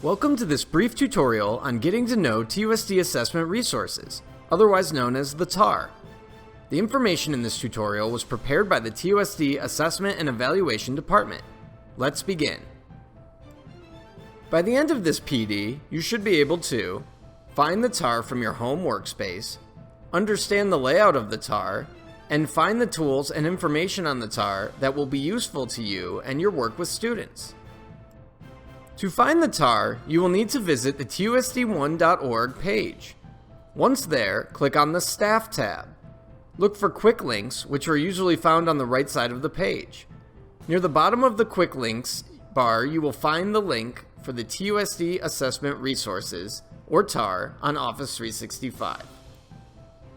Welcome to this brief tutorial on getting to know TWSD assessment resources, otherwise known as the TAR. The information in this tutorial was prepared by the TWSD Assessment and Evaluation Department. Let's begin. By the end of this PD, you should be able to find the TAR from your home workspace, understand the layout of the TAR, and find the tools and information on the TAR that will be useful to you and your work with students. To find the TAR, you will need to visit the TWSD1.org page. Once there, click on the Staff tab. Look for Quick Links, which are usually found on the right side of the page. Near the bottom of the Quick Links bar, you will find the link for the TWSD Assessment Resources, or TAR, on Office 365.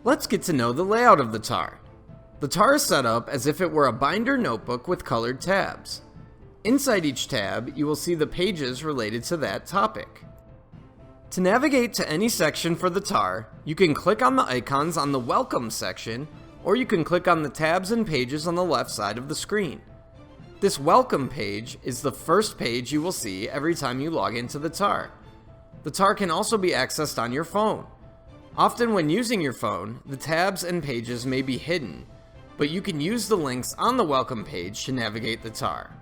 Let's get to know the layout of the TAR. The TAR is set up as if it were a binder notebook with colored tabs. Inside each tab, you will see the pages related to that topic. To navigate to any section for the TAR, you can click on the icons on the Welcome section, or you can click on the tabs and pages on the left side of the screen. This Welcome page is the first page you will see every time you log into the TAR. The TAR can also be accessed on your phone. Often when using your phone, the tabs and pages may be hidden, but you can use the links on the Welcome page to navigate the TAR.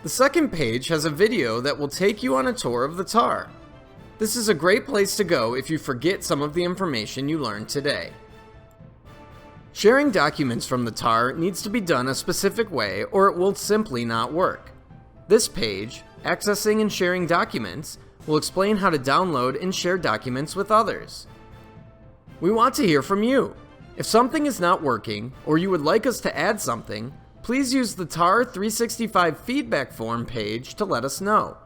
The second page has a video that will take you on a tour of the TAR. This is a great place to go if you forget some of the information you learned today. Sharing documents from the TAR needs to be done a specific way or it will simply not work. This page, Accessing and Sharing Documents, will explain how to download and share documents with others. We want to hear from you. If something is not working or you would like us to add something, please use the TAR 365 feedback form page to let us know.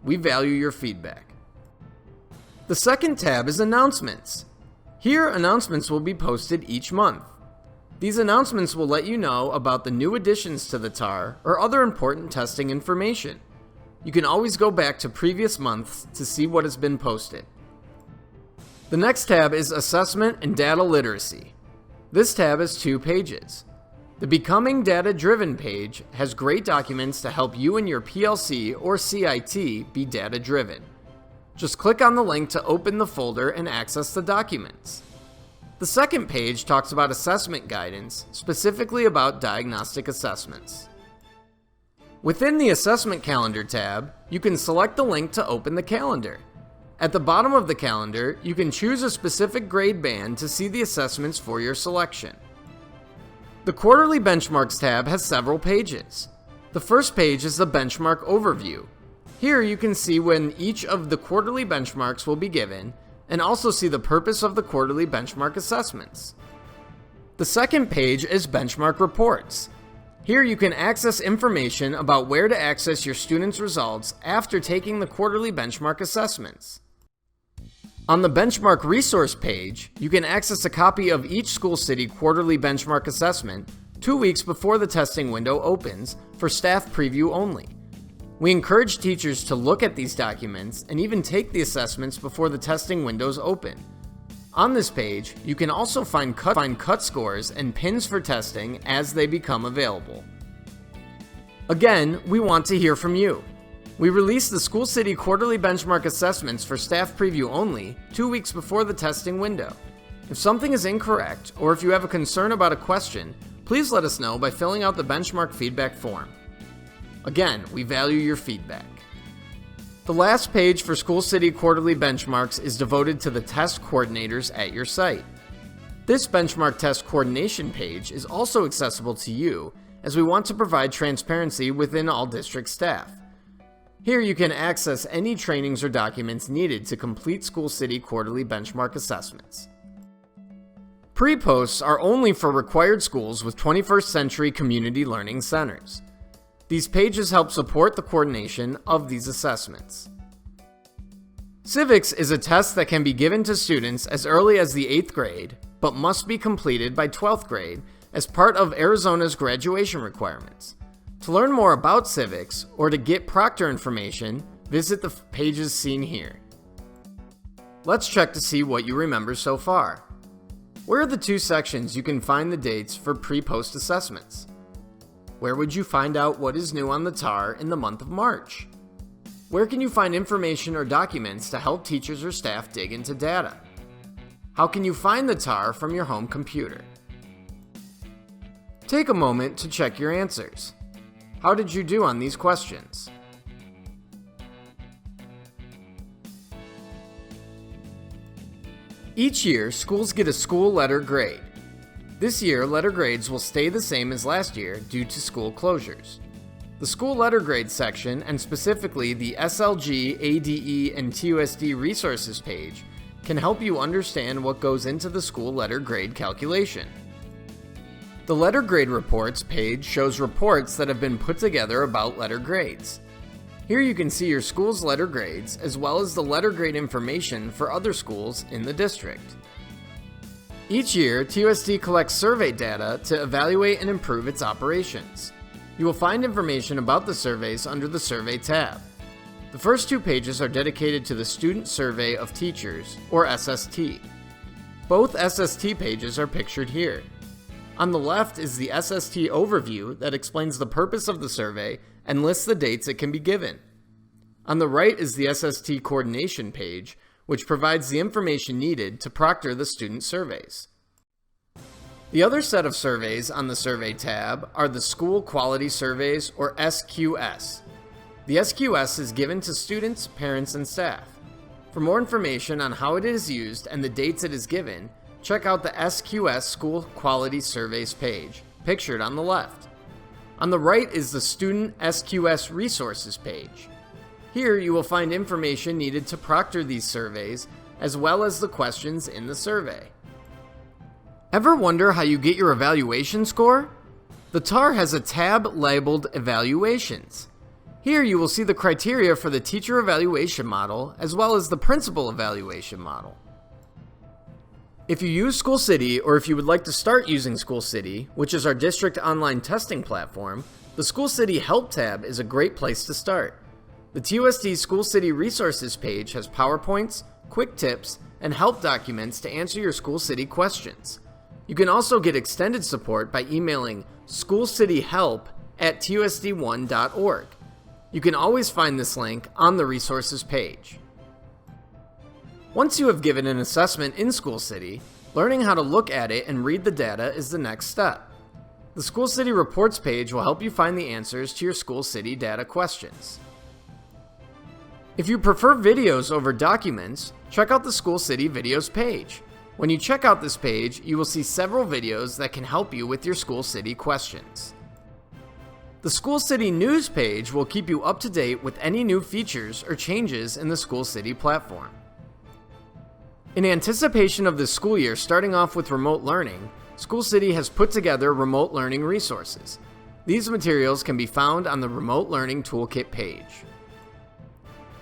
We value your feedback. The second tab is Announcements. Here, announcements will be posted each month. These announcements will let you know about the new additions to the TAR or other important testing information. You can always go back to previous months to see what has been posted. The next tab is Assessment and Data Literacy. This tab has 2 pages. The Becoming Data-Driven page has great documents to help you and your PLC or CIT be data-driven. Just click on the link to open the folder and access the documents. The second page talks about assessment guidance, specifically about diagnostic assessments. Within the Assessment Calendar tab, you can select the link to open the calendar. At the bottom of the calendar, you can choose a specific grade band to see the assessments for your selection. The Quarterly Benchmarks tab has several pages. The first page is the Benchmark Overview. Here you can see when each of the quarterly benchmarks will be given, and also see the purpose of the quarterly benchmark assessments. The second page is Benchmark Reports. Here you can access information about where to access your students' results after taking the quarterly benchmark assessments. On the Benchmark Resource page, you can access a copy of each SchoolCity quarterly benchmark assessment 2 weeks before the testing window opens for staff preview only. We encourage teachers to look at these documents and even take the assessments before the testing windows open. On this page, you can also find cut scores and pins for testing as they become available. Again, we want to hear from you. We release the SchoolCity quarterly benchmark assessments for staff preview only 2 weeks before the testing window. If something is incorrect, or if you have a concern about a question, please let us know by filling out the benchmark feedback form. Again, we value your feedback. The last page for SchoolCity quarterly benchmarks is devoted to the test coordinators at your site. This benchmark test coordination page is also accessible to you, as we want to provide transparency within all district staff. Here you can access any trainings or documents needed to complete SchoolCity quarterly benchmark assessments. Pre-posts are only for required schools with 21st century community learning centers. These pages help support the coordination of these assessments. CIVICS is a test that can be given to students as early as the 8th grade, but must be completed by 12th grade as part of Arizona's graduation requirements. To learn more about CIVICS or to get proctor information, visit the pages seen here. Let's check to see what you remember so far. Where are the 2 sections you can find the dates for pre-post assessments? Where would you find out what is new on the TAR in the month of March? Where can you find information or documents to help teachers or staff dig into data? How can you find the TAR from your home computer? Take a moment to check your answers. How did you do on these questions? Each year, schools get a school letter grade. This year, letter grades will stay the same as last year due to school closures. The school letter grade section, and specifically the SLG, ADE, and TUSD resources page, can help you understand what goes into the school letter grade calculation. The letter grade reports page shows reports that have been put together about letter grades. Here you can see your school's letter grades, as well as the letter grade information for other schools in the district. Each year, TUSD collects survey data to evaluate and improve its operations. You will find information about the surveys under the Survey tab. The first 2 pages are dedicated to the Student Survey of Teachers, or SST. Both SST pages are pictured here. On the left is the SST overview that explains the purpose of the survey and lists the dates it can be given. On the right is the SST coordination page, which provides the information needed to proctor the student surveys. The other set of surveys on the Survey tab are the School Quality Surveys, or SQS. The SQS is given to students, parents, and staff. For more information on how it is used and the dates it is given, check out the SQS School Quality Surveys page, pictured on the left. On the right is the Student SQS Resources page. Here you will find information needed to proctor these surveys, as well as the questions in the survey. Ever wonder how you get your evaluation score? The TAR has a tab labeled Evaluations. Here you will see the criteria for the Teacher Evaluation Model, as well as the Principal Evaluation Model. If you use SchoolCity, or if you would like to start using SchoolCity, which is our district online testing platform, the SchoolCity Help tab is a great place to start. The TUSD SchoolCity Resources page has PowerPoints, quick tips, and help documents to answer your SchoolCity questions. You can also get extended support by emailing schoolcityhelp@tusd1.org. You can always find this link on the resources page. Once you have given an assessment in SchoolCity, learning how to look at it and read the data is the next step. The SchoolCity Reports page will help you find the answers to your SchoolCity data questions. If you prefer videos over documents, check out the SchoolCity Videos page. When you check out this page, you will see several videos that can help you with your SchoolCity questions. The SchoolCity News page will keep you up to date with any new features or changes in the SchoolCity platform. In anticipation of the school year starting off with remote learning, SchoolCity has put together remote learning resources. These materials can be found on the Remote Learning Toolkit page.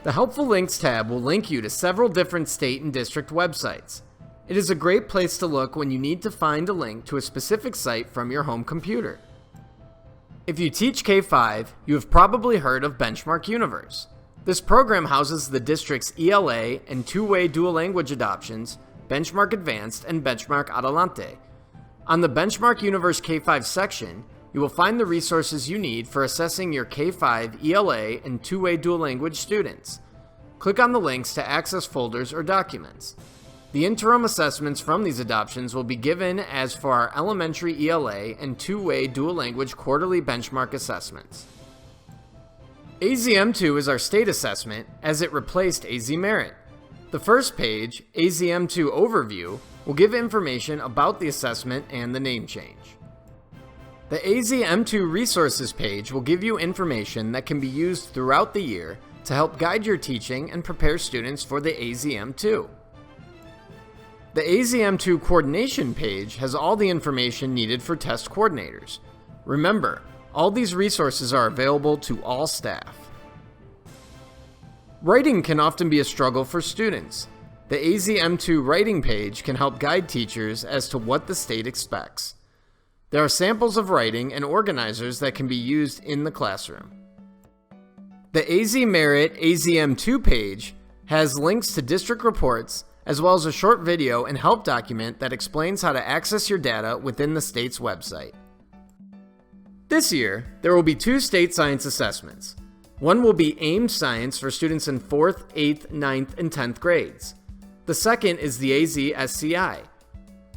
The Helpful Links tab will link you to several different state and district websites. It is a great place to look when you need to find a link to a specific site from your home computer. If you teach K-5, you have probably heard of Benchmark Universe. This program houses the district's ELA and two-way dual language adoptions, Benchmark Advanced and Benchmark Adelante. On the Benchmark Universe K-5 section, you will find the resources you need for assessing your K-5 ELA and two-way dual language students. Click on the links to access folders or documents. The interim assessments from these adoptions will be given as for our elementary ELA and two-way dual language quarterly benchmark assessments. AZM2 is our state assessment, as it replaced AZ Merit. The first page, AZM2 Overview, will give information about the assessment and the name change. The AZM2 Resources page will give you information that can be used throughout the year to help guide your teaching and prepare students for the AZM2. The AZM2 Coordination page has all the information needed for test coordinators. Remember, all these resources are available to all staff. Writing can often be a struggle for students. The AZM2 Writing page can help guide teachers as to what the state expects. There are samples of writing and organizers that can be used in the classroom. The AZ Merit AZM2 page has links to district reports, as well as a short video and help document that explains how to access your data within the state's website. This year, there will be 2 state science assessments. One will be aimed science for students in 4th, 8th, 9th, and 10th grades. The second is the AZ-SCI.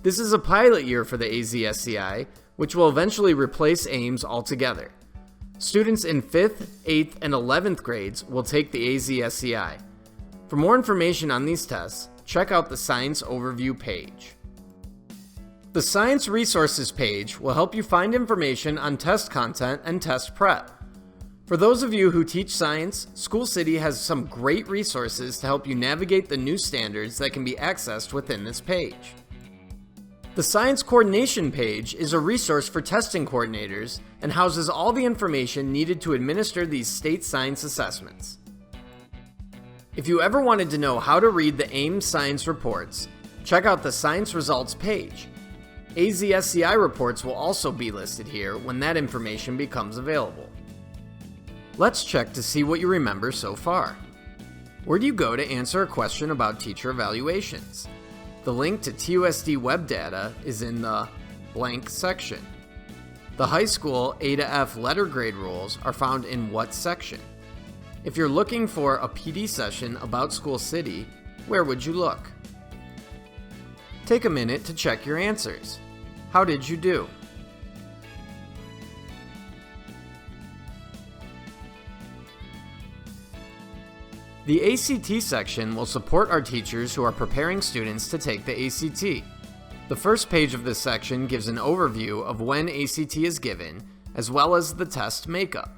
This is a pilot year for the AZ-SCI, which will eventually replace AIMS altogether. Students in 5th, 8th, and 11th grades will take the AZ-SCI. For more information on these tests, check out the Science Overview page. The Science Resources page will help you find information on test content and test prep. For those of you who teach science, SchoolCity has some great resources to help you navigate the new standards that can be accessed within this page. The Science Coordination page is a resource for testing coordinators and houses all the information needed to administer these state science assessments. If you ever wanted to know how to read the AIMS science reports, check out the Science Results page. AZ-SCI reports will also be listed here when that information becomes available. Let's check to see what you remember so far. Where do you go to answer a question about teacher evaluations? The link to TUSD web data is in the blank section. The high school A to F letter grade rules are found in what section? If you're looking for a PD session about SchoolCity, where would you look? Take a minute to check your answers. How did you do? The ACT section will support our teachers who are preparing students to take the ACT. The first page of this section gives an overview of when ACT is given, as well as the test makeup.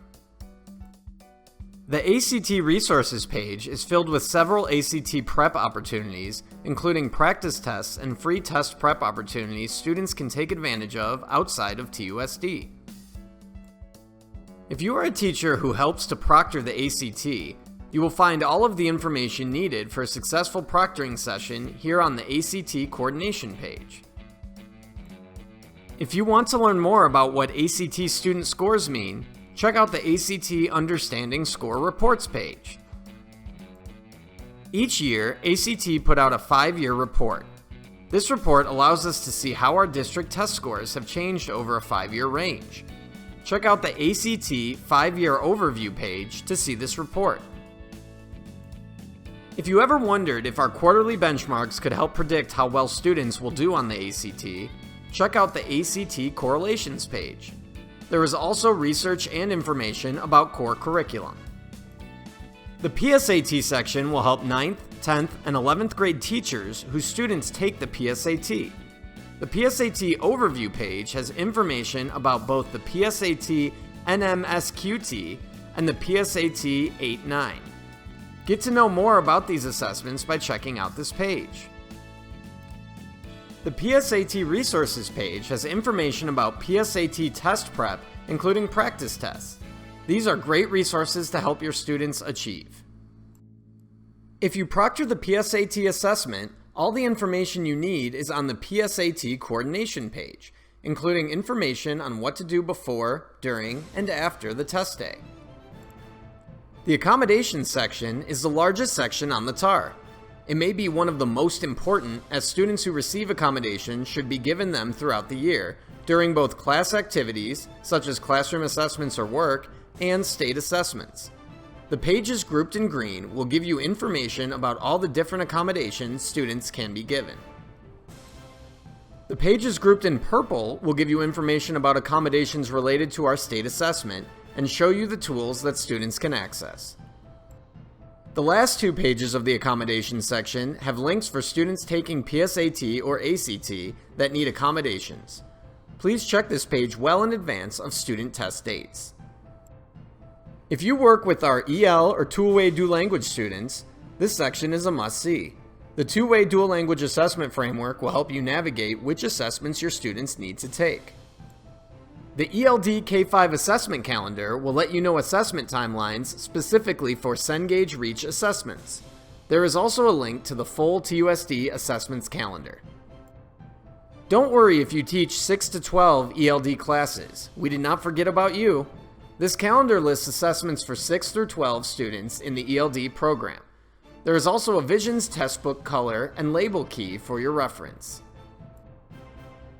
The ACT resources page is filled with several ACT prep opportunities, including practice tests and free test prep opportunities students can take advantage of outside of TUSD. If you are a teacher who helps to proctor the ACT, you will find all of the information needed for a successful proctoring session here on the ACT coordination page. If you want to learn more about what ACT student scores mean, check out the ACT Understanding Score Reports page. Each year, ACT put out a 5-year report. This report allows us to see how our district test scores have changed over a 5-year range. Check out the ACT 5-year overview page to see this report. If you ever wondered if our quarterly benchmarks could help predict how well students will do on the ACT, check out the ACT Correlations page. There is also research and information about core curriculum. The PSAT section will help 9th, 10th, and 11th grade teachers whose students take the PSAT. The PSAT overview page has information about both the PSAT NMSQT and the PSAT 8-9. Get to know more about these assessments by checking out this page. The PSAT resources page has information about PSAT test prep, including practice tests. These are great resources to help your students achieve. If you proctor the PSAT assessment, all the information you need is on the PSAT coordination page, including information on what to do before, during, and after the test day. The Accommodations section is the largest section on the TAR. It may be one of the most important, as students who receive accommodations should be given them throughout the year, during both class activities, such as classroom assessments or work, and state assessments. The pages grouped in green will give you information about all the different accommodations students can be given. The pages grouped in purple will give you information about accommodations related to our state assessment and show you the tools that students can access. The last 2 pages of the accommodations section have links for students taking PSAT or ACT that need accommodations. Please check this page well in advance of student test dates. If you work with our EL or two-way dual language students, this section is a must-see. The two-way dual language assessment framework will help you navigate which assessments your students need to take. The ELD K-5 assessment calendar will let you know assessment timelines specifically for Cengage Reach assessments. There is also a link to the full TUSD assessments calendar. Don't worry if you teach 6 to 12 ELD classes. We did not forget about you. This calendar lists assessments for 6 through 12 students in the ELD program. There is also a Visions textbook color and label key for your reference.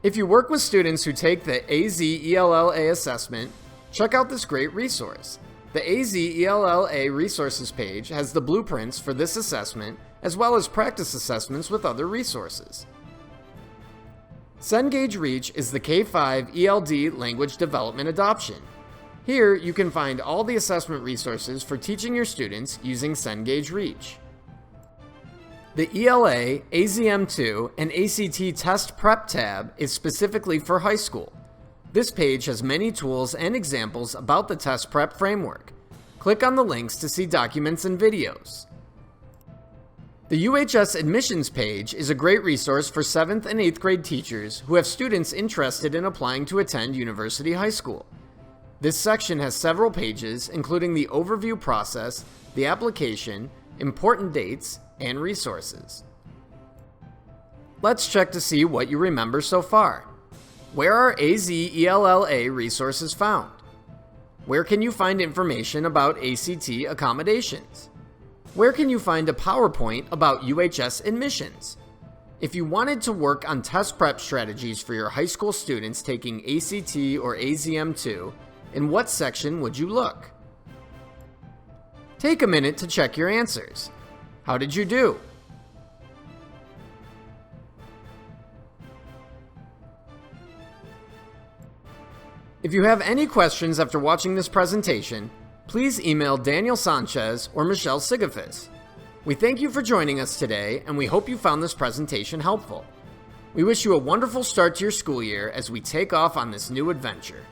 If you work with students who take the AZ-ELLA assessment, check out this great resource. The AZELLA resources page has the blueprints for this assessment, as well as practice assessments with other resources. Cengage Reach is the K-5 ELD language development adoption. Here, you can find all the assessment resources for teaching your students using Cengage Reach. The ELA, AZM2, and ACT Test Prep tab is specifically for high school. This page has many tools and examples about the test prep framework. Click on the links to see documents and videos. The UHS Admissions page is a great resource for 7th and 8th grade teachers who have students interested in applying to attend University High School. This section has several pages, including the overview process, the application, important dates, and resources. Let's check to see what you remember so far. Where are AZELLA resources found? Where can you find information about ACT accommodations? Where can you find a PowerPoint about UHS admissions? If you wanted to work on test prep strategies for your high school students taking ACT or AZM2, in what section would you look? Take a minute to check your answers. How did you do? If you have any questions after watching this presentation, please email Daniel Sanchez or Michelle Sigafis. We thank you for joining us today, and we hope you found this presentation helpful. We wish you a wonderful start to your school year as we take off on this new adventure.